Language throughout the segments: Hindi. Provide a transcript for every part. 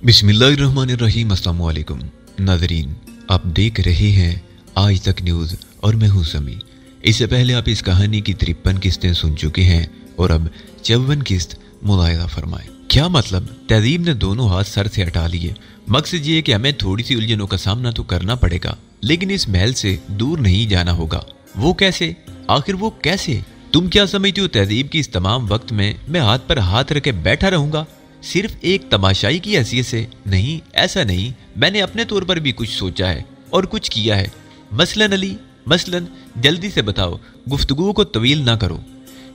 बिस्मिल्लाहिर्रहमानिर्रहीम। अस्सलाम वालेकुम नाज़रीन, आप देख रहे हैं आज तक न्यूज़ और मैं हूं समी। इससे पहले आप इस कहानी की 53 किस्तें सुन चुके हैं और अब 54 किस्त मुलाहिज़ा फरमाएं। क्या मतलब? तहजीब ने दोनों हाथ सर से हटा लिए। मकसद ये है कि हमें थोड़ी सी उलझनों का सामना तो करना पड़ेगा, लेकिन इस महल से दूर नहीं जाना होगा। वो कैसे? आखिर वो कैसे? तुम क्या समझती हो तहजीब की इस तमाम वक्त में मैं हाथ पर हाथ रखे बैठा रहूंगा सिर्फ एक तमाशाई की हैसियत से? नहीं, ऐसा नहीं। मैंने अपने तौर पर भी कुछ सोचा है और कुछ किया है। मसलन अली, मसलन जल्दी से बताओ, गुफ्तगू को तवील ना करो।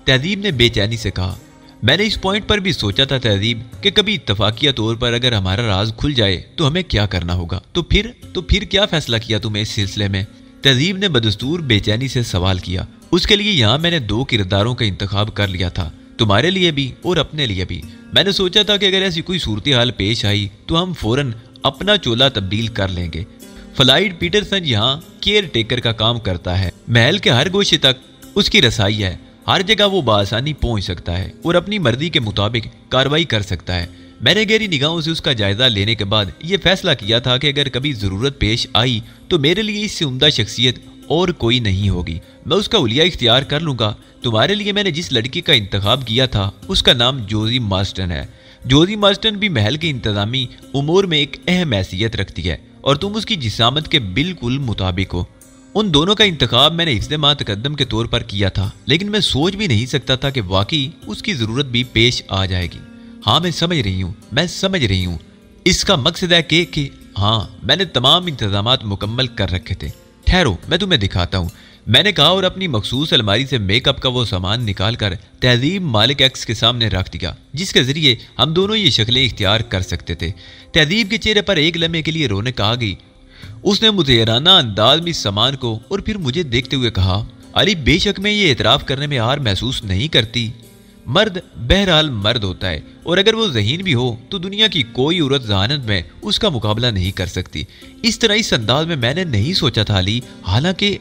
तहजीब ने बेचैनी से कहा। मैंने इस पॉइंट पर भी सोचा था तहजीब कि कभी इत्तफाकिया तौर पर अगर हमारा राज खुल जाए तो हमें क्या करना होगा। तो फिर क्या फैसला किया तुमने इस सिलसिले में? तहजीब ने बदस्तूर बेचैनी से सवाल किया। उसके लिए यहाँ मैंने 2 किरदारों का इंतखाब कर लिया था, तुम्हारे लिए भी और अपने लिए भी। मैंने सोचा था कि अगर ऐसी कोई सूरत हाल पेश आई तो हम फौरन अपना चोला तब्दील कर लेंगे। फ्लाइड पीटरसन यहाँ केयर टेकर का काम करता है। महल के हर गोशे तक उसकी रसाई है। हर जगह वो बआसानी पहुंच सकता है और अपनी मर्जी के मुताबिक कार्रवाई कर सकता है। मैंने गहरी निगाहों से उसका जायजा लेने के बाद ये फैसला किया था कि अगर कभी जरूरत पेश आई तो मेरे लिए इससे उम्दा शख्सियत और कोई नहीं होगी। मैं उसका उलिया इख्तियार कर लूंगा। तुम्हारे लिए मैंने जिस लड़की का इंतखाब किया था उसका नाम जोजी मार्स्टन है। जोजी मार्स्टन भी महल के इंतजामी उमूर में एक अहम हैसियत रखती है और तुम उसकी जिसामत के बिल्कुल मुताबिक हो। उन दोनों का इंतखाब मैंने इफ्ते माह तकद्दम के तौर पर किया था, लेकिन मैं सोच भी नहीं सकता था कि वाकई उसकी जरूरत भी पेश आ जाएगी। हाँ, मैं समझ रही हूँ। इसका मकसद है कि हाँ, मैंने तमाम इंतजामात मुकम्मल कर रखे थे। ठहरो, मैं तुम्हें दिखाता हूँ, मैंने कहा और अपनी मखसूस अलमारी से मेकअप का वो सामान निकाल कर तहजीब मालिक एक्स के सामने रख दिया, जिसके जरिए हम दोनों ये शक्लें इख्तियार कर सकते थे। तहजीब के चेहरे पर एक लम्हे के लिए रौनक आ गई। उसने मुतहराना अंदाज में इस सामान को और फिर मुझे देखते हुए कहा, अली बेशक मैं ये एतराफ़ करने में हार महसूस नहीं करती। मर्द बहरहाल मर्द होता है और अगर वो ज़हीन भी हो तो दुनिया की कोई औरत ज़हानत में उसका मुकाबला नहीं कर सकती। इस तरह इस अंदाज में मैंने नहीं सोचा था अली। हालांकि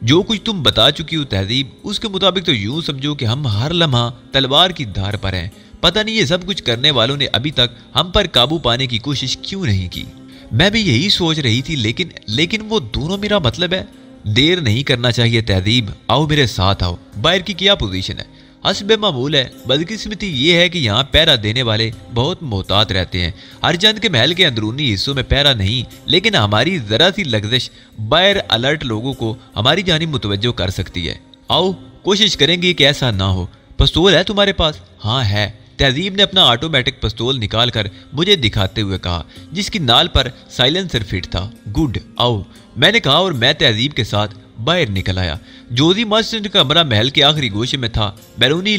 जो कुछ तुम बता चुकी हो तहजीब, उसके मुताबिक तो यूं समझो कि हम हर लम्हा तलवार की धार पर हैं। पता नहीं ये सब कुछ करने वालों ने अभी तक हम पर काबू पाने की कोशिश क्यों नहीं की। मैं भी यही सोच रही थी, लेकिन वो दोनों, मेरा मतलब है। देर नहीं करना चाहिए तहजीब, आओ मेरे साथ आओ। बाहर की क्या पोजीशन है? हस्बे मामूल है। बदकिस्मती ये है कि यहाँ पहरा देने वाले बहुत मोहतात रहते हैं। हरचंद के महल के अंदरूनी हिस्सों में पहरा नहीं, लेकिन हमारी जरा सी लग्जश बाहर अलर्ट लोगों को हमारी जानिब मुतवज्जो कर सकती है। आओ कोशिश करेंगे कि ऐसा ना हो। पिस्तौल है तुम्हारे पास? हाँ है। तहजीब ने अपना ऑटोमेटिक पिस्तौल निकाल कर मुझे दिखाते हुए कहा, जिसकी नाल पर साइलेंसर फिट था। गुड, आओ, मैंने कहा और मैं तहजीब के साथ बाहर निकल आया। जोजी मार्स्टन का कमरा महल के आखिरी गोशे में था। बैरूनी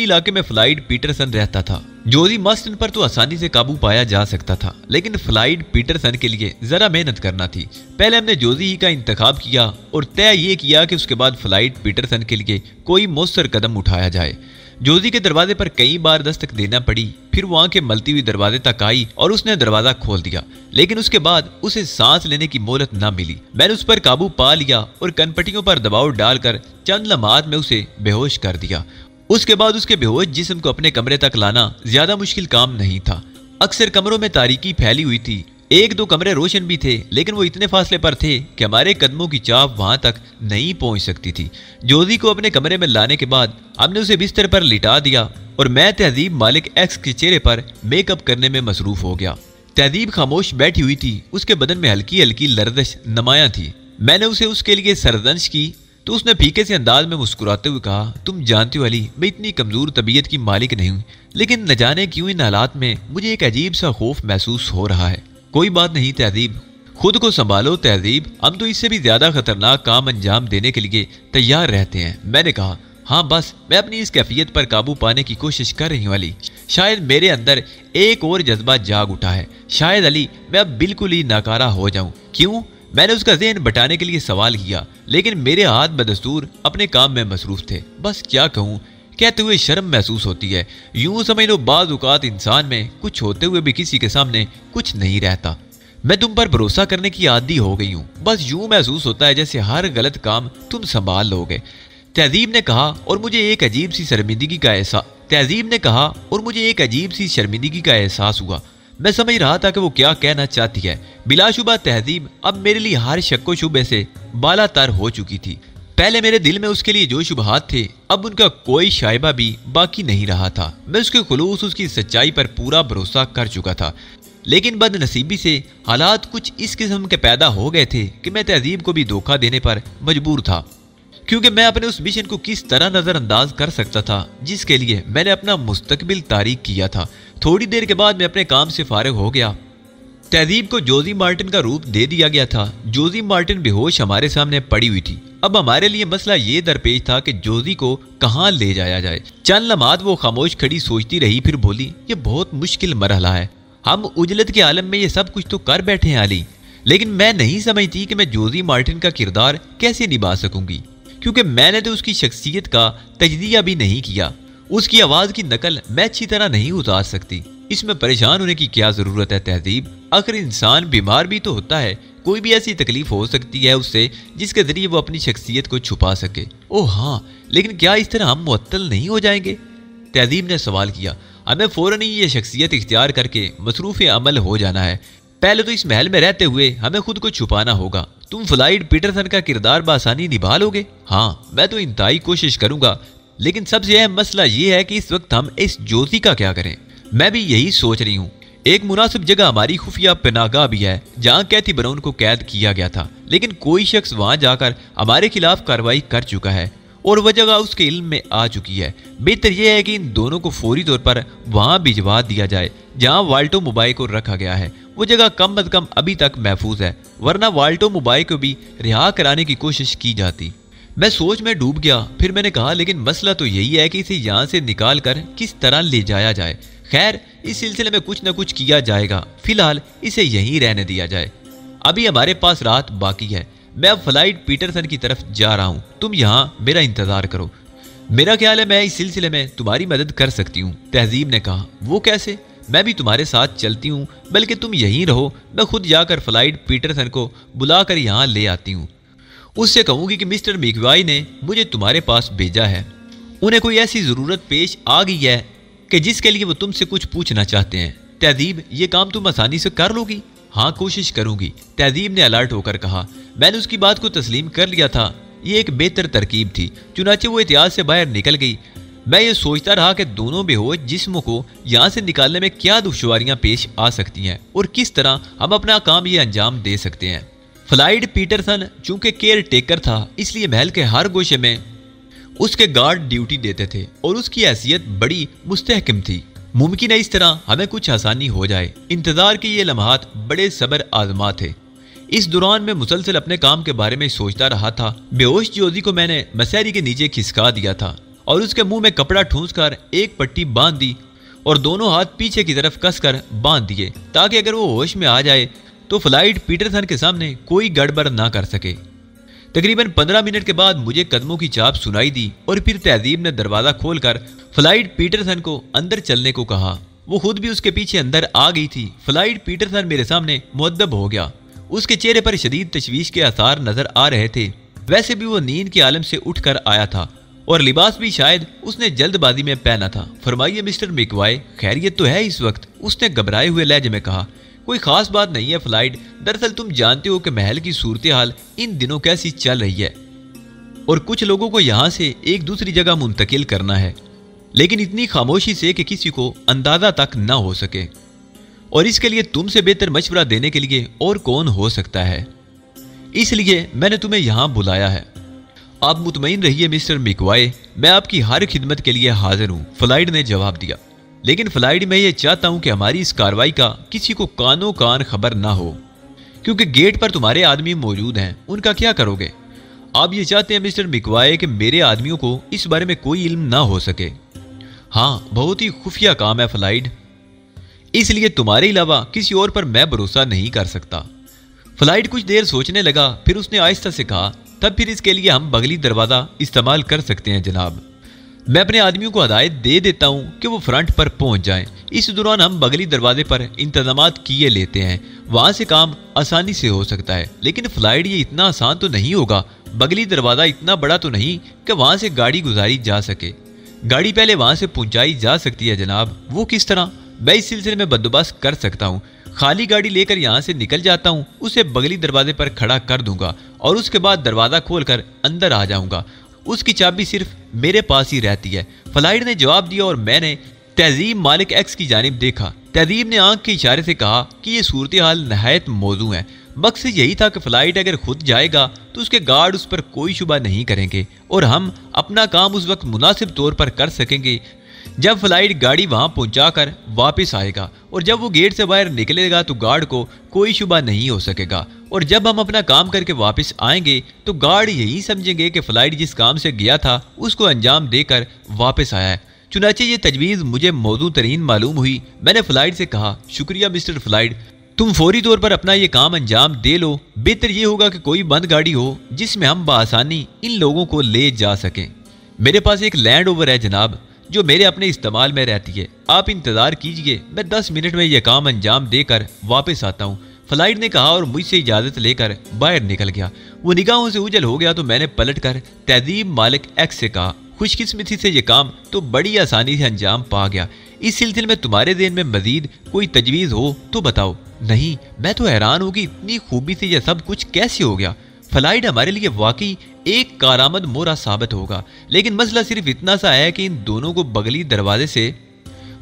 इलाके में फ्लाइड पीटरसन रहता था। जोजी मार्स्टन पर तो आसानी से काबू पाया जा सकता था, लेकिन फ्लाइड पीटरसन के लिए जरा मेहनत करना थी। पहले हमने जोजी ही का इंतखाब किया और तय ये किया कि उसके बाद फ्लाइड पीटरसन के लिए कोई मौसर कदम उठाया जाए। जोजी के दरवाजे पर कई बार दस्तक देना पड़ी, फिर वो आंखें मलती हुई दरवाजे तक आई और उसने दरवाजा खोल दिया, लेकिन उसके बाद उसे सांस लेने की मोहलत न मिली। मैंने उस पर काबू पा लिया और कनपटियों पर दबाव डालकर चंद लम्हात में उसे बेहोश कर दिया। उसके बाद उसके बेहोश जिस्म को अपने कमरे तक लाना ज्यादा मुश्किल काम नहीं था। अक्सर कमरों में तारीकी फैली हुई थी। 1-2 कमरे रोशन भी थे, लेकिन वो इतने फासले पर थे कि हमारे कदमों की चाप वहां तक नहीं पहुंच सकती थी। जोजी को अपने कमरे में लाने के बाद हमने उसे बिस्तर पर लिटा दिया और मैं तहजीब मालिक एक्स के चेहरे पर मेकअप करने में मसरूफ हो गया। तहजीब खामोश बैठी हुई थी। उसके बदन में हल्की हल्की लर्जिश नुमायां थी। मैंने उसे उसके लिए सरजंश की तो उसने फीके से अंदाज में मुस्कुराते हुए कहा, तुम जानती हो अली, मैं इतनी कमजोर तबीयत की मालिक नहीं हूँ, लेकिन न जाने क्यों इन हालात में मुझे एक अजीब सा खौफ महसूस हो रहा है। कोई बात नहीं तहजीब, खुद को संभालो तहजीब, हम तो इससे भी ज्यादा खतरनाक काम अंजाम देने के लिए तैयार रहते हैं। मैंने कहा, हाँ बस मैं अपनी इस कैफियत पर काबू पाने की कोशिश कर रही हूँ अली। शायद मेरे अंदर एक और जज्बा जाग उठा है। शायद अली मैं अब बिल्कुल ही नाकारा हो जाऊं। क्यों? मैंने उसका ज़हन बटाने के लिए सवाल किया, लेकिन मेरे हाथ बदस्तूर अपने काम में मसरूफ थे। बस क्या कहूँ, कहते हुए शर्म महसूस होती है। यूं समझ लो बाज़ औक़ात इंसान में कुछ होते हुए भी किसी के सामने कुछ नहीं रहता। मैं तुम पर भरोसा करने की आदी हो गई हूँ। बस यूं महसूस होता है जैसे हर गलत काम तुम संभाल लोगे। तहजीब ने कहा और मुझे एक अजीब सी शर्मिंदगी का एहसास हुआ। मैं समझ रहा था कि वो क्या कहना चाहती है। बिलाशुबा तहजीब अब मेरे लिए हर शक्को शुबे से बालातर हो चुकी थी। पहले मेरे दिल में उसके लिए जो शुबहात थे, अब उनका कोई शायबा भी बाकी नहीं रहा था। मैं उसके खुलूस, उसकी सच्चाई पर पूरा भरोसा कर चुका था। लेकिन बदनसीबी से हालात कुछ इस किस्म के पैदा हो गए थे कि मैं तहजीब को भी धोखा देने पर मजबूर था, क्योंकि मैं अपने उस मिशन को किस तरह नजरअंदाज कर सकता था जिसके लिए मैंने अपना मुस्तकबिल तारीख किया था। थोड़ी देर के बाद मैं अपने काम से फारिग हो गया। तहजीब को जोजी मार्टिन का रूप दे दिया गया था। जोजी मार्टिन बेहोश हमारे सामने पड़ी हुई थी। अब हमारे लिए मसला ये दरपेश था कि जोजी को कहाँ ले जाया जाए। चंद लम्हात वो खामोश खड़ी सोचती रही, फिर बोली, ये बहुत मुश्किल मरहला है। हम उजलत के आलम में ये सब कुछ तो कर बैठे हैं अली, लेकिन मैं नहीं समझती कि मैं जोजी मार्टिन का किरदार कैसे निभा सकूंगी, क्योंकि मैंने तो उसकी शख्सियत का तजदिया भी नहीं किया। उसकी आवाज की नकल मैं अच्छी तरह नहीं उतार सकती। इसमें परेशान होने की क्या जरूरत है तहजीब? आखिर इंसान बीमार भी तो होता है। कोई भी ऐसी तकलीफ हो सकती है उससे जिसके जरिए वो अपनी शख्सियत को छुपा सके। ओह हाँ, लेकिन क्या इस तरह हम मुअत्तल नहीं हो जाएंगे? तहजीब ने सवाल किया। हमें फौरन ही ये शख्सियत इख्तियार करके मसरूफ अमल हो जाना है। पहले तो इस महल में रहते हुए हमें खुद को छुपाना होगा। तुम फ्लाइड पीटरसन का किरदार बासानी निभा लोगे? हाँ, मैं तो इंतहाई कोशिश करूंगा, लेकिन सबसे अहम मसला ये है कि इस वक्त हम इस जोशी का क्या करें। मैं भी यही सोच रही हूँ। एक मुनासिब जगह हमारी खुफिया पनागाह भी है जहाँ कैथी ब्राउन को कैद किया गया था, लेकिन कोई शख्स वहां जाकर हमारे खिलाफ कार्रवाई कर चुका है और वह जगह उसके इल्म में आ चुकी है। बेहतर यह है कि इन दोनों को फौरी तौर पर वहां भिजवा दिया जाए जहां वाल्टो मुबाई को रखा गया है। वो जगह कम अज कम अभी तक महफूज है, वरना वाल्टो मुबाई को भी रिहा कराने की कोशिश की जाती। मैं सोच में डूब गया। फिर मैंने कहा, लेकिन मसला तो यही है कि इसे यहाँ से निकाल कर किस तरह ले जाया जाए। खैर, इस सिलसिले में कुछ न कुछ किया जाएगा। फिलहाल इसे यहीं रहने दिया जाए। अभी हमारे पास रात बाकी है। मैं अब फ्लाइड पीटरसन की तरफ जा रहा हूँ। तुम यहाँ मेरा इंतजार करो। मेरा ख्याल है मैं इस सिलसिले में तुम्हारी मदद कर सकती हूँ, तहजीब ने कहा। वो कैसे? मैं भी तुम्हारे साथ चलती हूँ, बल्कि तुम यहीं रहो। मैं खुद जाकर फ्लाइड पीटरसन को बुलाकर यहाँ ले आती हूँ। उससे कहूंगी कि मिस्टर मिकवाई ने मुझे तुम्हारे पास भेजा है। उन्हें कोई ऐसी जरूरत पेश आ गई है कि जिसके लिए वो तुमसे कुछ पूछना चाहते हैं। तहजीब, ये काम तुम आसानी से कर लोगी? हाँ, कोशिश करूंगी, तहजीब ने अलर्ट होकर कहा। मैंने उसकी बात को तस्लीम कर लिया था। ये एक बेहतर तरकीब थी। चुनाचे वो एहतियात से बाहर निकल गई। मैं ये सोचता रहा कि दोनों बेहोश जिस्मों को यहाँ से निकालने में क्या दुश्वारियां पेश आ सकती हैं और किस तरह हम अपना काम ये अंजाम दे सकते हैं। फ्लाइड पीटरसन चूंकि केयर टेकर था, इसलिए महल के हर गोशे में उसके गार्ड ड्यूटी देते थे और उसकी हैसियत बड़ी मुस्तहकम थी। मुमकिन है इस तरह हमें कुछ आसानी हो जाए। इंतजार के ये लम्हात बड़े सब्र आजमा थे। इस दौरान मैं मुसलसल अपने काम के बारे में सोचता रहा था। बेहोश जोजी को मैंने मसहरी के नीचे खिसका दिया था और उसके मुंह में कपड़ा ठूंसकर एक पट्टी बांध दी और दोनों हाथ पीछे की तरफ कसकर बांध दिए, ताकि अगर वो होश में आ जाए तो फ्लाइड पीटरसन के सामने कोई गड़बड़ ना कर सके। तकरीबन 15 मिनट के बाद मुझे कदमों की चाप सुनाई दी और फिर तहजीब ने दरवाजा खोलकर फ्लाइड पीटरसन को अंदर चलने को कहा। वो खुद भी उसके पीछे अंदर आ गई थी। फ्लाइड पीटरसन मेरे सामने मुअद्दब हो गया। उसके चेहरे पर शदीद तशवीश के आसार नजर आ रहे थे। वैसे भी वो नींद के आलम से उठकर आया था और लिबास भी शायद उसने जल्दबाजी में पहना था। फरमाइए मिस्टर मिकवाई, खैरियत तो है इस वक्त? उसने घबराए हुए लहजे में कहा। कोई खास बात नहीं है फ्लाइड। दरअसल तुम जानते हो कि महल की सूरत हाल इन दिनों कैसी चल रही है और कुछ लोगों को यहाँ से एक दूसरी जगह मुंतकिल करना है, लेकिन इतनी खामोशी से कि किसी को अंदाजा तक न हो सके। और इसके लिए तुमसे बेहतर मशवरा देने के लिए और कौन हो सकता है? इसलिए मैंने तुम्हें यहाँ बुलाया है। आप मुतमईन रहिए मिस्टर मिकवाई, मैं आपकी हर खिदमत के लिए हाजिर हूँ, फ्लाइड ने जवाब दिया। लेकिन फ्लाइड, मैं ये चाहता हूं कि हमारी इस कार्रवाई का किसी को कानो कान खबर ना हो, क्योंकि गेट पर तुम्हारे आदमी मौजूद हैं। उनका क्या करोगे? आप ये चाहते हैं मिस्टर मिकवाई कि मेरे आदमियों को इस बारे में कोई इल्म ना हो सके? हाँ, बहुत ही खुफिया काम है फ्लाइड, इसलिए तुम्हारे अलावा किसी और पर मैं भरोसा नहीं कर सकता। फ्लाइड कुछ देर सोचने लगा, फिर उसने आहिस्ता से कहा, तब फिर इसके लिए हम बगली दरवाजा इस्तेमाल कर सकते हैं जनाब। मैं अपने आदमियों को हदायत दे देता हूं कि वो फ्रंट पर पहुंच जाएं। इस दौरान हम बगली दरवाजे पर इंतजामात किए लेते हैं, वहां से काम आसानी से हो सकता है। लेकिन फ्लाइट, ये इतना आसान तो नहीं होगा। बगली दरवाजा इतना बड़ा तो नहीं कि वहां से गाड़ी गुजारी जा सके। गाड़ी पहले वहां से पहुंचाई जा सकती है जनाब। वो किस तरह? मैं इस सिलसिले में बंदोबस्त कर सकता हूँ। खाली गाड़ी लेकर यहाँ से निकल जाता हूँ, उसे बगली दरवाजे पर खड़ा कर दूंगा और उसके बाद दरवाजा खोलकर अंदर आ जाऊंगा। उसकी चाबी सिर्फ मेरे पास ही रहती है। फ्लाइट ने जवाब दिया और मैंने तहजीब मालिक एक्स की जानिब देखा। तहजीब ने आंख के इशारे से कहा कि ये सूरत हाल नहायत मौजू है। मकसद यही था कि फ्लाइट अगर खुद जाएगा तो उसके गार्ड उस पर कोई शुबा नहीं करेंगे और हम अपना काम उस वक्त मुनासिब तौर पर कर सकेंगे जब फ्लाइट गाड़ी वहां पहुंचाकर वापस आएगा, और जब वो गेट से बाहर निकलेगा तो गार्ड को कोई शुबा नहीं हो सकेगा, और जब हम अपना काम करके वापस आएंगे तो गार्ड यही समझेंगे कि फ्लाइट जिस काम से गया था उसको अंजाम देकर वापस आया है। चुनाचे ये तजवीज़ मुझे मौजू तरीन मालूम हुई। मैंने फ्लाइट से कहा, शुक्रिया मिस्टर फ्लाइट, तुम फौरी तौर पर अपना ये काम अंजाम दे लो। बेहतर ये होगा कि कोई बंद गाड़ी हो जिसमें हम बआसानी इन लोगों को ले जा सकें। मेरे पास एक लैंड ओवर है जनाब, जो मेरे अपने इस्तेमाल में रहती है। आप इंतजार कीजिए, मैं 10 मिनट में यह काम अंजाम देकर वापस आता हूँ, फ्लाइट ने कहा और मुझसे इजाजत लेकर बाहर निकल गया। वो निगाहों से उजल हो गया तो मैंने पलट कर तहजीब मालिक एक्स से कहा, खुशकिस्मती से यह काम तो बड़ी आसानी से अंजाम पा गया। इस सिलसिले में तुम्हारे ज़हन में मजीद कोई तजवीज़ हो तो बताओ। नहीं, मैं तो हैरान हूँ कि इतनी खूबी से यह सब कुछ कैसे हो गया। फ्लाइट हमारे लिए वाकई एक कारामद मोहरा साबित होगा, लेकिन मसला सिर्फ इतना सा है कि इन दोनों को बगली दरवाजे से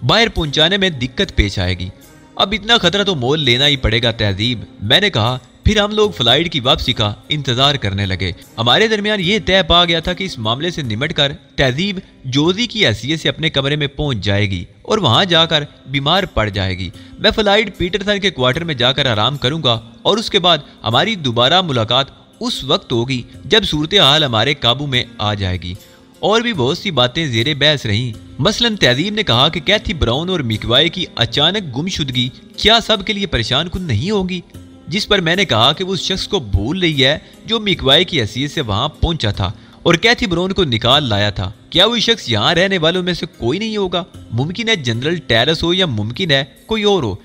बाहर पहुंचाने में दिक्कत पेश आएगी। अब इतना खतरा तो मोल लेना ही पड़ेगा तहजीब, मैंने कहा। फिर हम लोग फ्लाइट की वापसी का इंतजार करने लगे। हमारे दरमियान ये तय पा गया था कि इस मामले से निमटकर तहजीब जोजी की हैसियत से अपने कमरे में पहुंच जाएगी और वहां जाकर बीमार पड़ जाएगी। मैं फ्लाइट पीटरसन के क्वार्टर में जाकर आराम करूंगा और उसके बाद हमारी दोबारा मुलाकात उस वक्त होगी जब सूरत हाल हमारे काबू में आ जाएगी। और भी बहुत सी बातें ज़ेरे बहस रहीं। मसलन तहजीब ने कहा कि कैथी ब्राउन और मिकवाई की अचानक गुमशुदगी क्या सब के लिए परेशान कुन नहीं होगी, जिस पर मैंने कहा कि वो उस शख्स को भूल रही है जो मिकवाई की हैसियत से वहां पहुंचा था और कैथी ब्राउन को निकाल लाया था। क्या वो शख्स यहाँ रहने वालों में से कोई नहीं होगा? मुमकिन है जनरल टेरेस हो या मुमकिन है कोई और हो।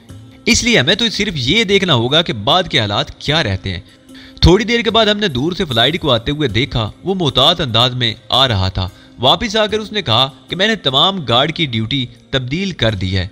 इसलिए हमें तो सिर्फ ये देखना होगा कि बाद के हालात क्या रहते हैं। थोड़ी देर के बाद हमने दूर से फ्लाइट को आते हुए देखा। वो मोहतात अंदाज में आ रहा था। वापस आकर उसने कहा कि मैंने तमाम गार्ड की ड्यूटी तब्दील कर दी है,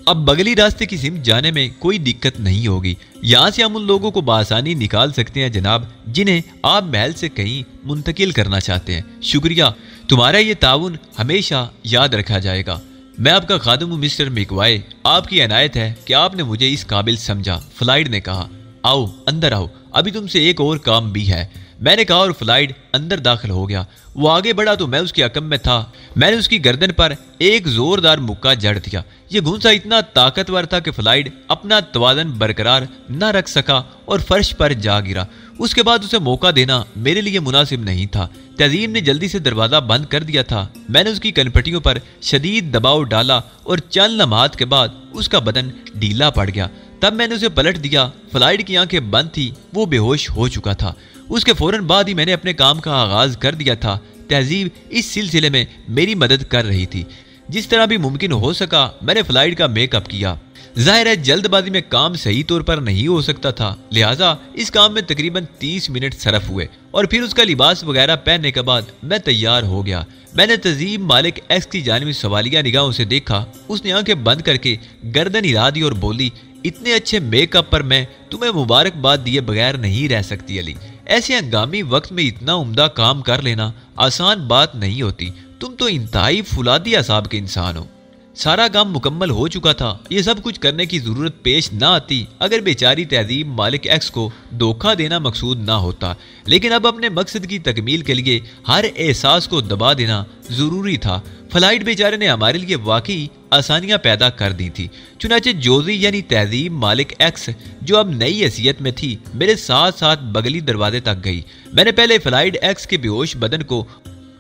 अब बगली रास्ते की सिमत जाने में कोई दिक्कत नहीं होगी। यहाँ से हम उन लोगों को बआसानी निकाल सकते हैं जनाब जिन्हें आप महल से कहीं मुंतकिल करना चाहते हैं। शुक्रिया, तुम्हारा ये ताउन हमेशा याद रखा जाएगा। मैं आपका खादिम हूँ मिस्टर मिकवाई, आपकी अनायत है कि आपने मुझे इस काबिल समझा। फ्लाइट ने कहा, आओ अंदर आओ, अभी तुमसे एक और काम भी है, मैंने कहा और फ्लाइट अंदर दाखिल हो गया। वो आगे बढ़ा तो मैं उसके अकम में था। मैंने उसकी गर्दन पर एक जोरदार मुक्का जड़ दिया। ये घूंसा इतना ताकतवर था कि फ्लाइट अपना तवाज़ुन बरकरार न रख सका और फर्श पर जा गिरा। उसके बाद उसे मौका देना मेरे लिए मुनासिब नहीं था। तहजीब ने जल्दी से दरवाज़ा बंद कर दिया था। मैंने उसकी कनपटियों पर शदीद दबाव डाला और चंद लम्हात के बाद उसका बदन ढीला पड़ गया। तब मैंने उसे पलट दिया। फ्लाइट की आंखें बंद थी, वो बेहोश हो चुका था। उसके फौरन बाद ही मैंने अपने काम का आगाज कर दिया था। तहजीब इस सिलसिले में मेरी मदद कर रही थी। जिस तरह भी मुमकिन हो सका मैंने फ्लाइट का मेकअप किया। जाहिर है जल्दबाजी में काम सही तौर पर नहीं हो सकता था, लिहाजा इस काम में तकरीबन 30 मिनट सरफ हुए और फिर उसका लिबास वगैरह पहनने के बाद मैं तैयार हो गया। मैंने तहजीब मालिक एक्स की जानिब सवालिया निगाहों से देखा। उसने आंखें बंद करके गर्दन हिला दी और बोली, इतने अच्छे मेकअप पर मैं तुम्हें मुबारकबाद दिए बगैर नहीं रह सकती अली। ऐसे हंगामी वक्त में इतना उम्दा काम कर लेना आसान बात नहीं होती। तुम तो इंतहाई फुलादी असाब के इंसान हो। सारा काम मुकम्मल हो चुका था। ये सब कुछ करने की जरूरत पेश ना आती अगर बेचारी तहजीब मालिक एक्स को धोखा देना मकसूद ना होता, लेकिन अब अपने मकसद की तकमील के लिए हर एहसास को दबा देना जरूरी था। फ्लाइट बेचारे ने हमारे लिए वाकई आसानियां पैदा कर दी थी। चुनाचे जोजी यानी तहजीब मालिक एक्स जो अब नई हैसियत में थी मेरे साथ साथ बगली दरवाजे तक गई। मैंने पहले फ्लाइट एक्स के बेहोश बदन को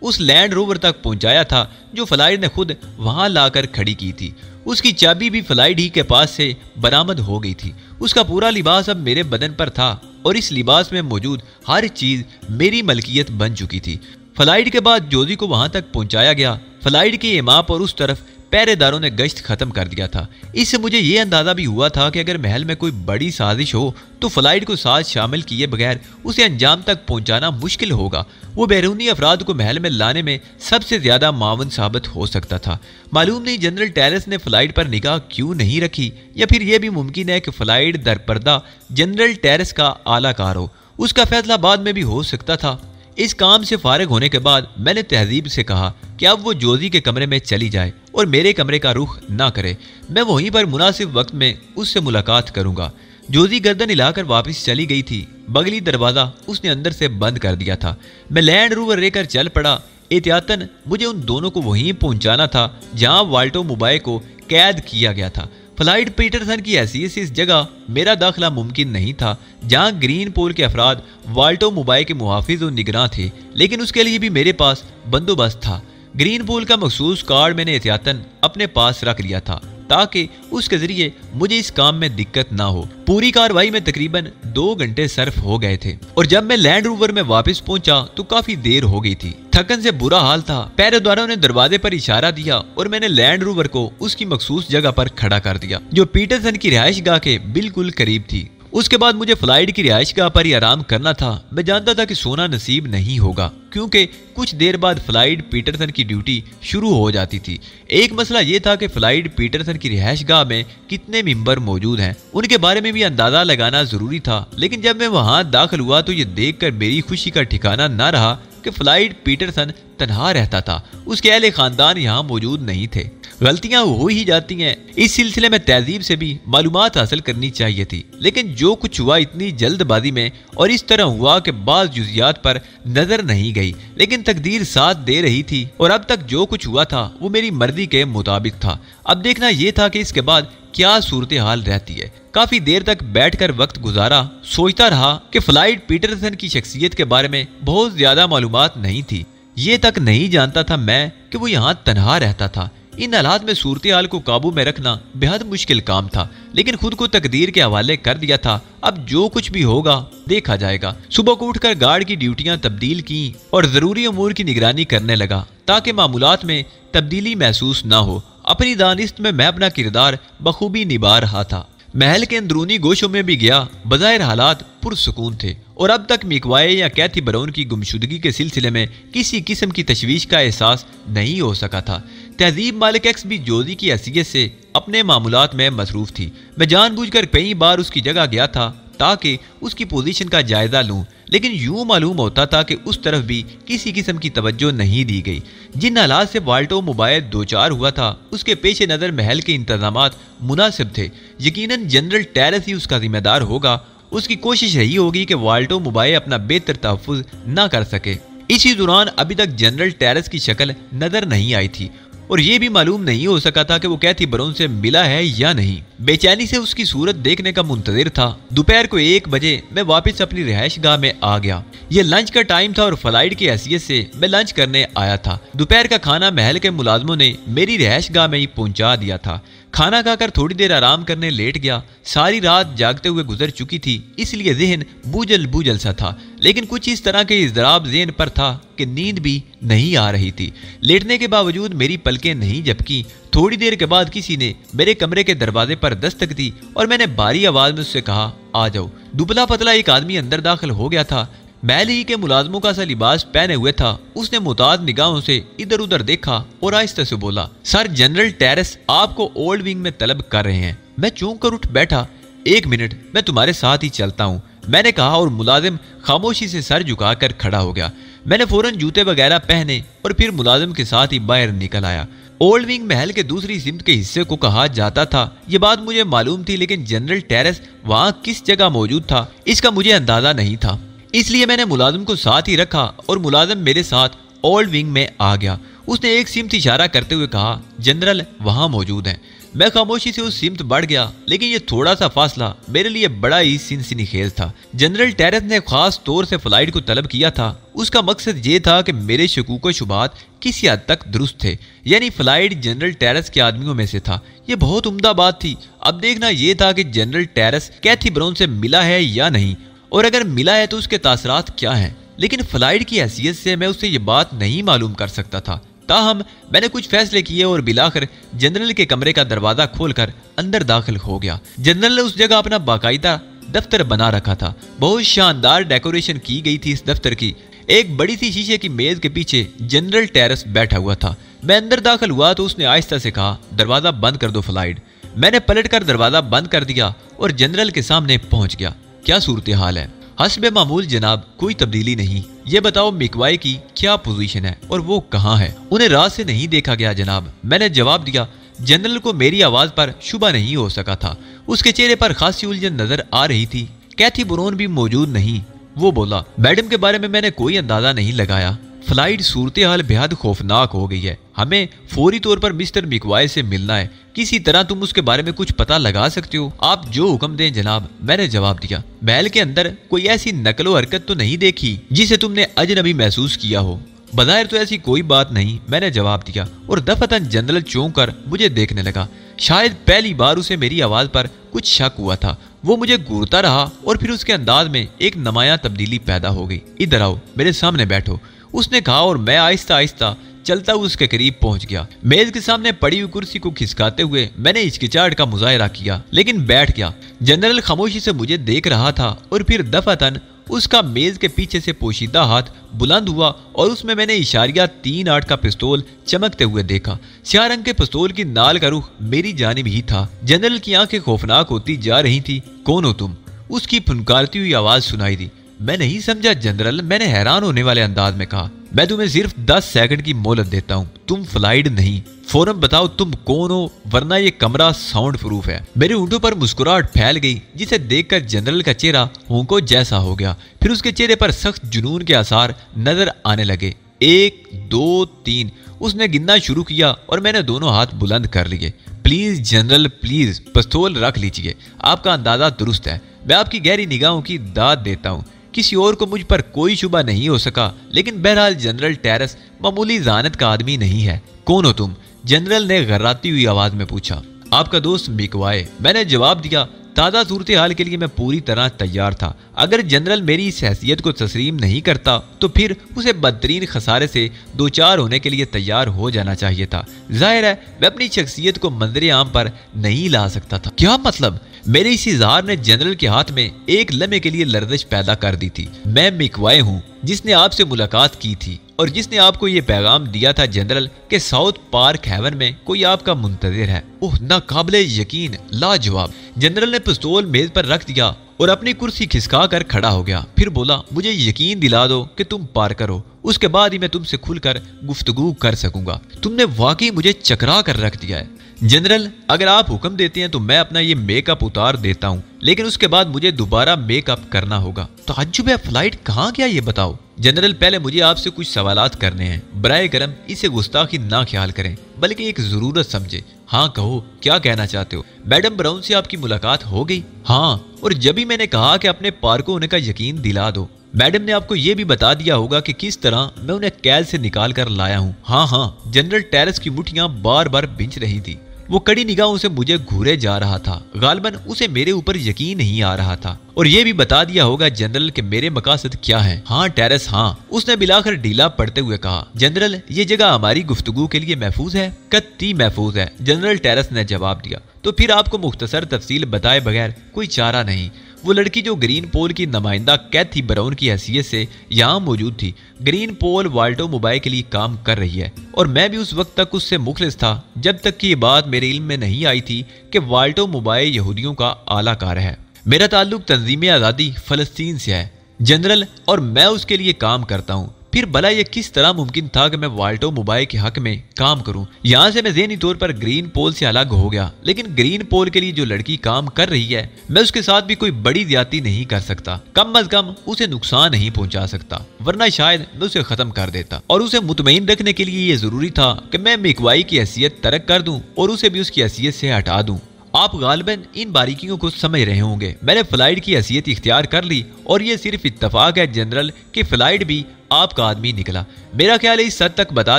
उस लैंड रोवर तक पहुंचाया था जो फ्लाइट ने खुद वहां लाकर खड़ी की थी। उसकी चाबी भी फ्लाइट ही के पास से बरामद हो गई थी। उसका पूरा लिबास अब मेरे बदन पर था और इस लिबास में मौजूद हर चीज मेरी मलकियत बन चुकी थी। फ्लाइट के बाद जोजी को वहां तक पहुंचाया गया। फ्लाइट के इमाम पर उस तरफ पहरेदारों ने गश्त खत्म कर दिया था। इससे मुझे ये अंदाजा भी हुआ था कि अगर महल में कोई बड़ी साजिश हो तो फ्लाइट को साथ शामिल किए बगैर उसे अंजाम तक पहुंचाना मुश्किल होगा। वो बैरूनी अफराद को महल में लाने में सबसे ज्यादा मावन साबित हो सकता था। मालूम नहीं जनरल टेरेस ने फ्लाइट पर निगाह क्यों नहीं रखी, या फिर यह भी मुमकिन है कि फ्लाइट दरपर्दा जनरल टेरेस का आलाकार हो। उसका फैसला बाद में भी हो सकता था। इस काम से फारिग होने के बाद मैंने तहजीब से कहा कि अब वो जोजी के कमरे में चली जाए और मेरे कमरे का रुख ना करे। मैं वहीं पर मुनासिब वक्त में उससे मुलाकात करूंगा। जोजी गर्दन हिलाकर वापस चली गई थी। बगली दरवाजा उसने अंदर से बंद कर दिया था। मैं लैंड रोवर लेकर चल पड़ा। एहतियातन मुझे उन दोनों को वहीं पहुंचाना था जहां वाल्टो मुबाए को कैद किया गया था। फ्लाइट पीटरसन की हैसियत से इस जगह मेरा दाखिला मुमकिन नहीं था जहां ग्रीन पोल के अफराद वाल्टो मुबाए के मुहाफिज और निगरान थे, लेकिन उसके लिए भी मेरे पास बंदोबस्त था। ग्रीन पोल का मखसूस कार्ड मैंने एहतियातन अपने पास रख लिया था ताकि उसके जरिए मुझे इस काम में दिक्कत ना हो। पूरी कार्रवाई में तकरीबन 2 घंटे सर्फ हो गए थे और जब मैं लैंड रोवर में वापस पहुंचा तो काफी देर हो गई थी। थकन से बुरा हाल था। पहरेदारों ने दरवाजे पर इशारा दिया और मैंने लैंड रोवर को उसकी मखसूस जगह पर खड़ा कर दिया जो पीटरसन की रिहाइशगाह के बिल्कुल करीब थी। उसके बाद मुझे फ्लाइट की रिहाइशगाह पर ही आराम करना था। मैं जानता था कि सोना नसीब नहीं होगा क्योंकि कुछ देर बाद फ्लाइट पीटरसन की ड्यूटी शुरू हो जाती थी। एक मसला यह था कि फ्लाइट पीटरसन की रिहाइशगाह में कितने मेंबर मौजूद हैं, उनके बारे में भी अंदाजा लगाना जरूरी था। लेकिन जब मैं वहां दाखिल हुआ तो यह देखकर मेरी खुशी का ठिकाना न रहा कि फ्लाइट पीटरसन तन्हा रहता था। उसके अहले खानदान यहाँ मौजूद नहीं थे। गलतियां हो ही जाती हैं। इस सिलसिले में तहजीब से भी मालूमात हासिल करनी चाहिए थी, लेकिन जो कुछ हुआ इतनी जल्दबाजी में और इस तरह हुआ कि बाज़ जुज़ियात पर नजर नहीं गई। लेकिन तकदीर साथ दे रही थी और अब तक जो कुछ हुआ था वो मेरी मर्जी के मुताबिक था। अब देखना यह था कि इसके बाद क्या सूरत हाल रहती है। काफी देर तक बैठकर वक्त गुजारा। सोचता रहा कि फ्लाइट पीटरसन की शख्सियत के बारे में बहुत ज्यादा मालूमात नहीं थी। ये तक नहीं जानता था मैं कि वो यहाँ तन्हा रहता था। इन हालात में सूरत हाल को काबू में रखना बेहद मुश्किल काम था, लेकिन खुद को तकदीर के हवाले कर दिया था। अब जो कुछ भी होगा देखा जाएगा। सुबह को उठकर गार्ड की ड्यूटियां तब्दील की और जरूरी अमूर की निगरानी करने लगा ताकि मामूलात में तब्दीली महसूस ना हो। अपनी दानिश्त में मैं अपना किरदार बखूबी निभा रहा था। महल के अंदरूनी गोशों में भी गया। बज़ाहिर हालात पुरसुकून थे और अब तक मिकवाए या कैथी ब्राउन की गुमशुदगी के सिलसिले में किसी किस्म की तशवीश का एहसास नहीं हो सका था। तहजीब मालिक एक्स भी जोजी की हैसियत से अपने मामूलात में मसरूफ थी। मैं जानबूझकर कई बार उसकी जगह गया था ताकि उसकी पोजीशन का जायजा लूं, लेकिन यूं मालूम होता था कि उस तरफ भी किसी किस्म की तवज्जो नहीं दी गई। जिन हालात से वाल्टो मुबाए दो चार हुआ था उसके पेश नज़र महल के इंतजामात मुनासिब थे। यकीनन जनरल टेरेस ही उसका जिम्मेदार होगा। उसकी कोशिश यही होगी कि वाल्टो मुबाए अपना बेहतर तहफ़्फ़ुज़ न कर सके। इसी दौरान अभी तक जनरल टेरेस की शक्ल नजर नहीं आई थी और यह भी मालूम नहीं हो सका था कि वो कैथी ब्राउन से मिला है या नहीं। बेचैनी से उसकी सूरत देखने का मुंतजिर था। दोपहर को 1 बजे मैं वापस अपनी रिहाइशगाह में आ गया। यह लंच का टाइम था और फ्लाइट की हैसियत से मैं लंच करने आया था। दोपहर का खाना महल के मुलाजमों ने मेरी रिहाइशगाह में ही पहुंचा दिया था। खाना खाकर थोड़ी देर आराम करने लेट गया। सारी रात जागते हुए गुजर चुकी थी, इसलिए जहन बूझल बूझल सा था, लेकिन कुछ इस तरह के इज़्राब ज़हन पर था कि नींद भी नहीं आ रही थी। लेटने के बावजूद मेरी पलकें नहीं झपकी। थोड़ी देर के बाद किसी ने मेरे कमरे के दरवाजे पर दस्तक दी और मैंने भारी आवाज में उससे कहा, आ जाओ। दुबला पतला एक आदमी अंदर दाखिल हो गया था। महल ही के मुलाजमों का सा लिबास पहने हुए था। उसने मुताद निगाहों से इधर उधर देखा और आहिस्ते से बोला, सर जनरल टेरेस आपको ओल्ड विंग में तलब कर रहे हैं। मैं चौंक कर उठ बैठा। 1 मिनट, मैं तुम्हारे साथ ही चलता हूँ, मैंने कहा और मुलाजिम खामोशी से सर झुकाकर खड़ा हो गया। मैंने फौरन जूते वगैरह पहने और फिर मुलाजिम के साथ ही बाहर निकल आया। ओल्ड विंग महल के दूसरी सिमत के हिस्से को कहा जाता था। ये बात मुझे मालूम थी, लेकिन जनरल टेरेस वहाँ किस जगह मौजूद था इसका मुझे अंदाजा नहीं था। इसलिए मैंने मुलाजिम को साथ ही रखा और मुलाजिम मेरे साथ ओल्ड विंग में आ गया। उसने एक सिमत इशारा करते हुए कहा, जनरल वहां मौजूद हैं। मैं खामोशी से उस सिमत बढ़ गया, लेकिन ये थोड़ा सा फासला मेरे लिए बड़ा ही सिनसिनीखेज था। जनरल टेरेस ने खास तौर से फ्लाइट को तलब किया था। उसका मकसद ये था कि मेरे शकूक व शुबात किसी हद तक दुरुस्त थे, यानी फ्लाइट जनरल टेरेस के आदमियों में से था। ये बहुत उम्दा बात थी। अब देखना यह था कि जनरल टेरेस कैथी ब्राउन से मिला है या नहीं, और अगर मिला है तो उसके तासरात क्या हैं। लेकिन फ्लाइट की हैसियत से मैं उससे ये बात नहीं मालूम कर सकता था ताहम मैंने कुछ फैसले किए और बिलाखिर जनरल के कमरे का दरवाजा खोलकर अंदर दाखिल हो गया। जनरल ने उस जगह अपना बाकायदा दफ्तर बना रखा था। बहुत शानदार डेकोरेशन की गई थी इस दफ्तर की। एक बड़ी सी शीशे की मेज के पीछे जनरल टेरेस बैठा हुआ था। मैं अंदर दाखिल हुआ तो उसने आहिस्ता से कहा, दरवाजा बंद कर दो फ्लाइड। मैंने पलटकर दरवाजा बंद कर दिया और जनरल के सामने पहुंच गया। क्या सूरत हाल है? हस्बे मामूल जनाब, कोई तब्दीली नहीं। ये बताओ मिकवाई की क्या पोजीशन है और वो कहाँ है? उन्हें रात से नहीं देखा गया जनाब, मैंने जवाब दिया। जनरल को मेरी आवाज पर शुबा नहीं हो सका था। उसके चेहरे पर खासी उलझन नजर आ रही थी। कैथी बुरोन भी मौजूद नहीं। वो बोला, मैडम के बारे में मैंने कोई अंदाजा नहीं लगाया। फ्लाइट सूरत हाल बेहद खौफनाक हो गई है। हमें फौरी तौर पर मिस्टर मिकवाई से मिलना है। किसी तरह तुम उसके बारे में कुछ पता लगा सकते हो? आप जो हुक्म दें जनाब, मैंने जवाब दिया। महल के अंदर कोई ऐसी नकलो हरकत तो नहीं देखी जिसे तुमने अजनबी महसूस किया हो? बज़ाहिर तो ऐसी कोई बात नहीं, मैंने जवाब दिया और दफतन जनरल चौंक कर मुझे देखने लगा। शायद पहली बार उसे मेरी आवाज पर कुछ शक हुआ था। वो मुझे घूरता रहा और फिर उसके अंदाज में एक नुमायां तब्दीली पैदा हो गई। इधर आओ, मेरे सामने बैठो, उसने कहा और मैं आहिस्ता आहिस्ता चलता हुआ उसके करीब पहुंच गया। मेज के सामने पड़ी हुई कुर्सी को खिसकाते हुए मैंने हिचकिचाहट का मुजाहरा किया, लेकिन बैठ गया। जनरल खामोशी से मुझे देख रहा था और फिर दफातन उसका मेज के पीछे से पोशीदा हाथ बुलंद हुआ और उसमें मैंने इशारिया 3-8 का पिस्तौल चमकते हुए देखा। स्याह रंग के पिस्तौल की नाल का रुख मेरी जानिब ही था। जनरल की आंखें खौफनाक होती जा रही थी। कौन हो तुम? उसकी फुनकारती हुई आवाज सुनाई दी। मैं नहीं समझा जनरल, मैंने हैरान होने वाले अंदाज में कहा। मैं तुम्हें सिर्फ 10 सेकंड की मोहलत देता हूँ, तुम फ्लाइट नहीं। फौरन बताओ तुम कौन हो, वरना ये कमरा साउंड प्रूफ है। मेरे होंठों पर मुस्कुराहट फैल गई, जिसे देखकर जनरल का चेहरा होंको जैसा हो गया। फिर उसके चेहरे पर सख्त जुनून के आसार नजर आने लगे। 1 2 3 उसने गिनना शुरू किया और मैंने दोनों हाथ बुलंद कर लिए। प्लीज जनरल, प्लीज पिस्तौल रख लीजिए। आपका अंदाजा दुरुस्त है। मैं आपकी गहरी निगाहों की दाद देता हूँ। किसी और को मुझ पर कोई शुबा नहीं हो सका, लेकिन बहरहाल जनरल टेरेस मामूली जानत का आदमी नहीं है। कौन हो तुम? जनरल ने गर्राती हुई आवाज में पूछा। आपका दोस्त मिकवाई, मैंने जवाब दिया। ताज़ा सूरत हाल के लिए मैं पूरी तरह तैयार था। अगर जनरल मेरी इस हैसियत को तस्लीम नहीं करता तो फिर उसे बदतरीन खसारे से दो चार होने के लिए तैयार हो जाना चाहिए था। जाहिर है मैं अपनी शख्सियत को मंजर आम पर नहीं ला सकता था। क्या मतलब? मेरे इस इजहार ने जनरल के हाथ में एक लम्हे के लिए लर्जिश पैदा कर दी थी। मैं मिकवाई हूँ जिसने आपसे मुलाकात की थी और जिसने आपको ये पैगाम दिया था जनरल के साउथ पार्क हेवन में कोई आपका मुंतजिर है। ओह, नाकाबिले यकीन, लाजवाब। जनरल ने पिस्तौल मेज पर रख दिया और अपनी कुर्सी खिसका कर खड़ा हो गया। फिर बोला, मुझे यकीन दिला दो कि तुम पार्कर हो, उसके बाद ही मैं तुमसे खुलकर गुफ्तगू कर सकूंगा। तुमने वाकई मुझे चकरा कर रख दिया है। जनरल, अगर आप हुक्म देते हैं तो मैं अपना ये मेकअप उतार देता हूँ, लेकिन उसके बाद मुझे दोबारा मेकअप करना होगा। ताज्जुब है, फ्लाइट कहाँ गया ये बताओ। जनरल, पहले मुझे आपसे कुछ सवालात करने हैं। बराए करम इसे गुस्ताखी ना ख्याल करें, बल्कि एक जरूरत समझे। हाँ कहो, क्या कहना चाहते हो? मैडम ब्राउन से आपकी मुलाकात हो गई? हाँ, और जब भी मैंने कहा कि अपने पार्को होने का यकीन दिला दो, मैडम ने आपको यह भी बता दिया होगा कि किस तरह मैं उन्हें कैद से निकाल कर लाया हूँ। हाँ, जनरल टेरेस की मुठ्ठियां बार बार बिंच रही थी। वो कड़ी निगाहों से मुझे घूरे जा रहा था। गालबन उसे मेरे ऊपर यकीन नहीं आ रहा था। और ये भी बता दिया होगा जनरल के मेरे मकासद क्या हैं। हाँ टेरेस, हाँ, उसने बिलाकर ढीला पड़ते हुए कहा। जनरल, ये जगह हमारी गुफ्तगू के लिए महफूज है? कत्ती महफूज है, जनरल टेरेस ने जवाब दिया। तो फिर आपको मुख्तसर तफसील बताए बगैर कोई चारा नहीं। वो लड़की जो ग्रीन पोल की नुमाइंदा कैथी ब्राउन की हैसियत से यहाँ मौजूद थी, ग्रीन पोल वाल्टो मोबाइल के लिए काम कर रही है, और मैं भी उस वक्त तक उससे मुखलिस था जब तक कि ये बात मेरे इल्म में नहीं आई थी कि वाल्टो मोबाइल यहूदियों का आला कार है। मेरा ताल्लुक तंजीम आज़ादी फ़लस्तीन से है जनरल, और मैं उसके लिए काम करता हूँ। फिर भला ये किस तरह मुमकिन था कि मैं वाल्टो मोबाइल के हक में काम करूं? यहाँ से मैं ज़हनी तौर पर ग्रीन पोल से अलग हो गया, लेकिन ग्रीन पोल के लिए जो लड़की काम कर रही है, मैं उसके साथ भी कोई बड़ी ज्यादती नहीं कर सकता। कम अज कम उसे नुकसान नहीं पहुंचा सकता, वरना शायद मैं उसे खत्म कर देता। और उसे मुतमईन रखने के लिए ये जरूरी था कि मैं मिकवाई की हैसियत तरक कर दूं और उसे भी उसकी हैसियत से हटा दूं। आप गालिबन इन बारीकियों को समझ रहे होंगे। मैंने फ्लाइट की हैसियत इख्तियार कर ली, और ये सिर्फ इत्तफाक है जनरल कि फ्लाइट भी आपका आदमी निकला। मेरा ख्याल है इस हद तक बता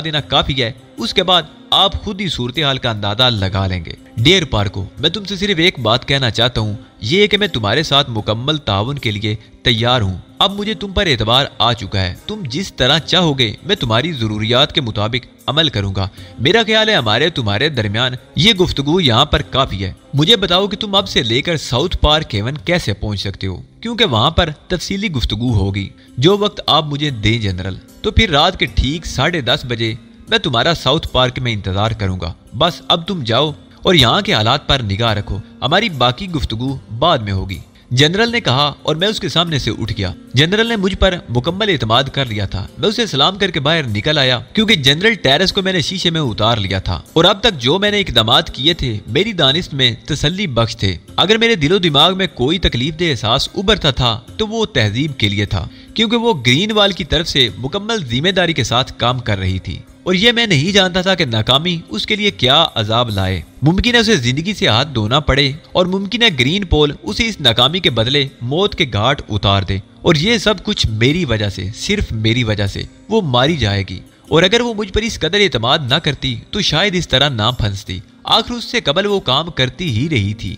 देना काफी है। उसके बाद आप खुद ही सूरत हाल का अंदाजा लगा लेंगे। डियर पार्को, मैं तुमसे सिर्फ एक बात कहना चाहता हूँ, ये कि मैं तुम्हारे साथ मुकम्मल ताउन के लिए तैयार हूँ। अब मुझे तुम पर एतबार आ चुका है। तुम जिस तरह चाहोगे मैं तुम्हारी जरूरियात के मुताबिक अमल करूंगा। मेरा ख्याल है हमारे तुम्हारे दरमियान ये गुफ्तगू यहाँ पर काफी है। मुझे बताओ कि तुम अब से लेकर साउथ पार्क हेवन कैसे पहुंच सकते हो, क्योंकि वहां पर तफसीली गुफ्तगू होगी। जो वक्त आप मुझे दें जनरल, तो फिर रात के ठीक 10:30 बजे मैं तुम्हारा साउथ पार्क में इंतजार करूंगा। बस अब तुम जाओ और यहाँ के हालात पर निगाह रखो, हमारी बाकी गुफ्तगू बाद में होगी। जनरल ने कहा और मैं उसके सामने से उठ गया। जनरल ने मुझ पर मुकम्मल एतमाद कर लिया था। मैं उसे सलाम करके बाहर निकल आया, क्योंकि जनरल टेरेस को मैंने शीशे में उतार लिया था और अब तक जो मैंने इकदामात किए थे मेरी दानिश में तसल्ली बख्श थे। अगर मेरे दिलो दिमाग में कोई तकलीफ दे एहसास उभरता था तो वो तहजीब के लिए था, क्योंकि वो ग्रीनवाल की तरफ से मुकम्मल जिम्मेदारी के साथ काम कर रही थी और ये मैं नहीं जानता था कि नाकामी उसके लिए क्या अजाब लाए। मुमकिन है उसे जिंदगी से हाथ धोना पड़े और मुमकिन है ग्रीन पोल उसे इस नाकामी के बदले मौत के घाट उतार दे, और ये सब कुछ मेरी वजह से, सिर्फ मेरी वजह से वो मारी जाएगी। और अगर वो मुझ पर इस कदर एतमाद ना करती तो शायद इस तरह ना फंसती। आखिर उससे कबल वो काम करती ही रही थी,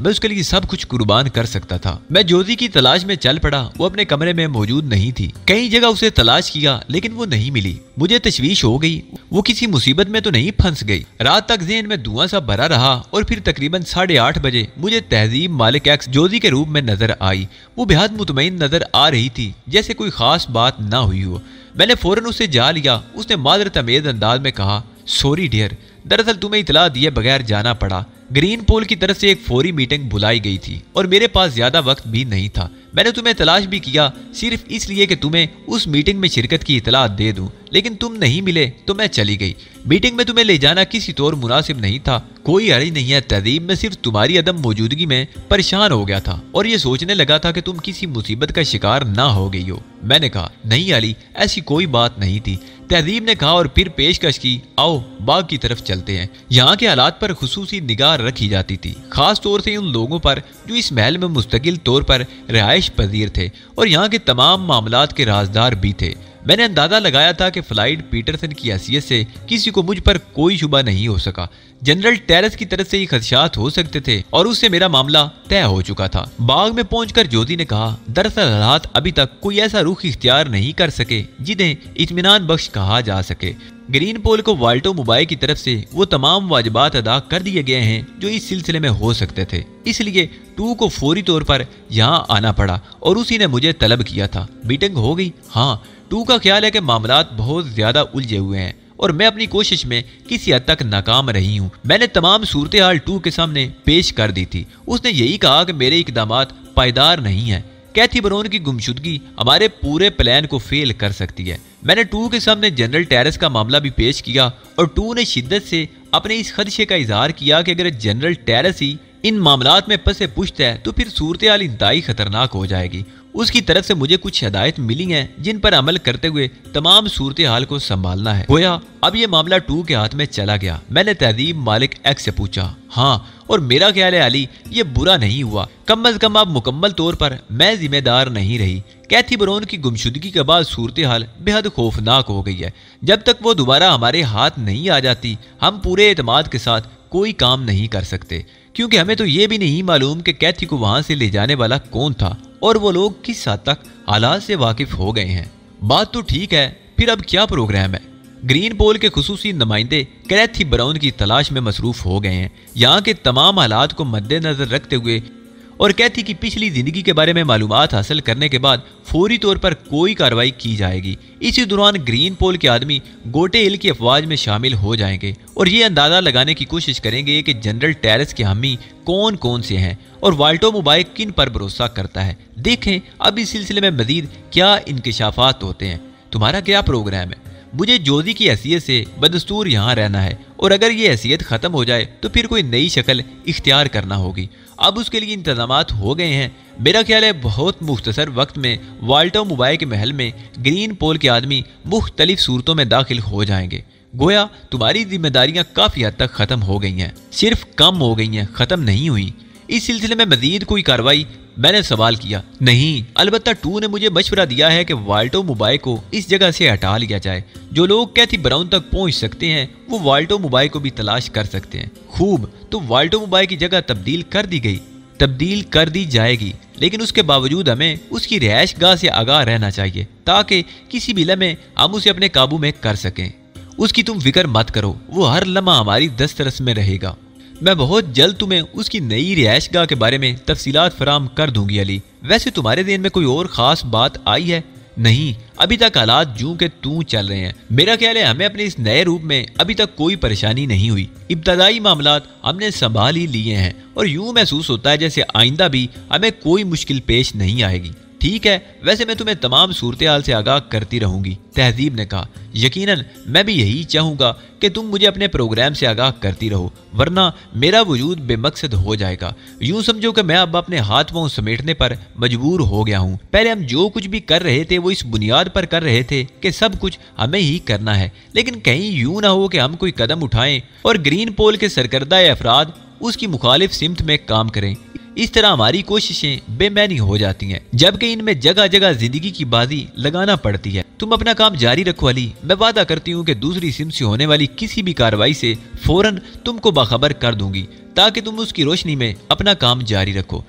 मैं उसके लिए सब कुछ कुर्बान कर सकता था। मैं जोजी की तलाश में चल पड़ा। वो अपने कमरे में मौजूद नहीं थी। कई जगह उसे तलाश किया लेकिन वो नहीं मिली। मुझे तशवीश हो गई वो किसी मुसीबत में तो नहीं फंस गई। रात तक ज़हन में धुआं सा भरा रहा और फिर तकरीबन 8:30 बजे मुझे तहजीब मालिक एक्स जोजी के रूप में नजर आई। वो बेहद मुतमईन नजर आ रही थी, जैसे कोई खास बात ना हुई हो। मैंने फौरन उसे जा लिया। उसने मादरत अमेज अंदाज में कहा, सॉरी डियर, दरअसल तुम्हें इतला दिए बगैर जाना पड़ा। ग्रीन पोल की तरफ से एक फौरी मीटिंग बुलाई गई थी और मेरे पास ज्यादा वक्त भी नहीं था। मैंने तुम्हें तलाश भी किया सिर्फ इसलिए कि तुम्हें उस मीटिंग में शिरकत की इतला दे दूं, लेकिन तुम नहीं मिले तो मैं चली गई। मीटिंग में तुम्हें ले जाना किसी तौर मुनासिब नहीं था। कोई हर्ज नहीं है तहजीब, मैं सिर्फ तुम्हारी अदम मौजूदगी में परेशान हो गया था और ये सोचने लगा था कि तुम किसी मुसीबत का शिकार ना हो गई हो। मैंने कहा, नहीं अली, ऐसी कोई बात नहीं थी। तहजीब ने कहा और फिर पेशकश की, आओ बाग की तरफ चलते हैं। यहाँ के हालात पर खुसूसी निगाह रखी जाती थी, खास तौर से उन लोगों पर जो इस महल में मुस्तकिल तौर पर रिहाइश पजीर थे और यहाँ के तमाम मामलात के राजदार भी थे। मैंने अंदाजा लगाया था कि फ्लाइड पीटरसन की हैसियत से किसी को मुझ पर कोई शुबा नहीं हो सका। जनरल टेरेस की तरफ से ही खदशात हो सकते थे और उससे मेरा मामला तय हो चुका था। बाग में पहुंचकर जोधी ने कहा, दरअसल हालात अभी तक कोई ऐसा रुख इख्तियार नहीं कर सके जिन्हें इत्मीनान बख्श कहा जा सके। ग्रीन पोल को वाल्टो मोबाइल की तरफ से वो तमाम वाजिबात अदा कर दिए गए हैं जो इस सिलसिले में हो सकते थे, इसलिए टू को फौरी तौर पर यहाँ आना पड़ा और उसी ने मुझे तलब किया था। मीटिंग हो गई। हाँ, टू का ख्याल है कि मामलात बहुत ज्यादा उलझे हुए हैं और मैं अपनी कोशिश में किसी हद तक नाकाम रही हूँ। मैंने तमाम सूरत हाल टू के सामने पेश कर दी थी। उसने यही कहा कि मेरे इकदामात पायदार नहीं है। कैथी बरोन की गुमशुदगी हमारे पूरे प्लान को फेल कर सकती है। मैंने टू के सामने जनरल टेरेस का मामला भी पेश किया और टू ने शिद्दत से अपने इस खदशे का इजहार किया कि अगर जनरल टेरेस ही इन मामलात में पसे पुश्त है तो फिर सूरत हाल इंतहाई खतरनाक हो जाएगी। उसकी तरफ से मुझे कुछ हिदायत मिली हैं जिन पर अमल करते हुए तमाम सूरत हाल को संभालना है। गोया अब ये मामला टू के हाथ में चला गया। मैंने तहजीब मालिक एक्स से पूछा, हाँ, और मेरा ख्याल है अली, ये बुरा नहीं हुआ। कम अज कम अब मुकम्मल तौर पर मैं जिम्मेदार नहीं रही। कैथी बरोन की गुमशुदगी के बाद सूरत हाल बेहद खौफनाक हो गई है। जब तक वो दोबारा हमारे हाथ नहीं आ जाती हम पूरे एतमाद के साथ कोई काम नहीं कर सकते, क्योंकि हमें तो ये भी नहीं मालूम कि कैथी को वहां से ले जाने वाला कौन था और वो लोग किस हद तक हालात से वाकिफ हो गए हैं। बात तो ठीक है, फिर अब क्या प्रोग्राम है? ग्रीन पोल के खुसूसी नुमाइंदे कैथी बरोन की तलाश में मसरूफ हो गए हैं। यहाँ के तमाम हालात को मद्देनजर रखते हुए और कैथी की पिछली जिंदगी के बारे में मालूमात हासिल करने के बाद फौरी तौर पर कोई कार्रवाई की जाएगी। इसी दौरान ग्रीन पोल के आदमी गोटे हिल की अफवाज में शामिल हो जाएंगे और ये अंदाजा लगाने की कोशिश करेंगे कि जनरल टेरेस के हामी कौन कौन से हैं और वाल्टो मोबाइल किन पर भरोसा करता है। देखें अब इस सिलसिले में मजीद क्या इंकिशाफात होते हैं। तुम्हारा क्या प्रोग्राम है? मुझे जोधी की हैसियत से बदस्तूर यहाँ रहना है और अगर ये हैसियत ख़त्म हो जाए तो फिर कोई नई शक्ल इख्तियार करना होगी। अब उसके लिए इंतजामात हो गए हैं। मेरा ख्याल है बहुत मुख्तसर वक्त में वाल्टो मोबाइल के महल में ग्रीन पोल के आदमी मुख्तलिफ सूरतों में दाखिल हो जाएंगे। गोया तुम्हारी जिम्मेदारियां काफ़ी हद तक ख़त्म हो गई हैं, सिर्फ कम हो गई हैं, ख़त्म नहीं हुई। इस सिलसिले में मजीद कोई कार्रवाई मैंने सवाल किया। नहीं, अलबत्ता 2 ने मुझे मशवरा दिया है कि वाल्टो मोबाइल को इस जगह से हटा लिया जाए। जो लोग कैथी ब्राउन तक पहुंच सकते हैं वो वाल्टो मोबाइल को भी तलाश कर सकते हैं। खूब, तो वाल्टो मोबाइल की जगह तब्दील कर दी जाएगी, लेकिन उसके बावजूद हमें उसकी रिहाइश गाह से आगाह रहना चाहिए ताकि किसी भी लम्हे हम उसे अपने काबू में कर सकें। उसकी तुम फिक्र मत करो, वो हर लम्हा हमारी दस्तरस में रहेगा। मैं बहुत जल्द तुम्हें उसकी नई रिहाइश गाह के बारे में तफसीलात फराम कर दूंगी अली। वैसे तुम्हारे ध्यान में कोई और खास बात आई है? नहीं, अभी तक हालात जूं के तूं चल रहे हैं। मेरा ख्याल है हमें अपने इस नए रूप में अभी तक कोई परेशानी नहीं हुई। इब्तदाई मामलात हमने संभाल ही लिए हैं और यूं महसूस होता है जैसे आइंदा भी हमें कोई मुश्किल पेश नहीं आएगी। ठीक है, वैसे मैं तुम्हें तमाम सूरत हाल से आगाह करती रहूंगी, तहजीब ने कहा। यकीनन मैं भी यही चाहूंगा कि तुम मुझे अपने प्रोग्राम से आगाह करती रहो, वरना मेरा वजूद बेमकसद हो जाएगा। यूं समझो कि मैं अब अपने हाथ पांव समेटने पर मजबूर हो गया हूं। पहले हम जो कुछ भी कर रहे थे वो इस बुनियाद पर कर रहे थे कि सब कुछ हमें ही करना है, लेकिन कहीं यूं ना हो कि हम कोई कदम उठाएं और ग्रीन पोल के सरकर्दा अफराद उसकी मुखालिफ सिमत में काम करें। इस तरह हमारी कोशिशें बेमैनी हो जाती हैं, जबकि इनमें जगह जगह जिंदगी की बाजी लगाना पड़ती है। तुम अपना काम जारी रखो अली। मैं वादा करती हूँ कि दूसरी सिम से होने वाली किसी भी कार्रवाई से फौरन तुमको बाखबर कर दूंगी ताकि तुम उसकी रोशनी में अपना काम जारी रखो।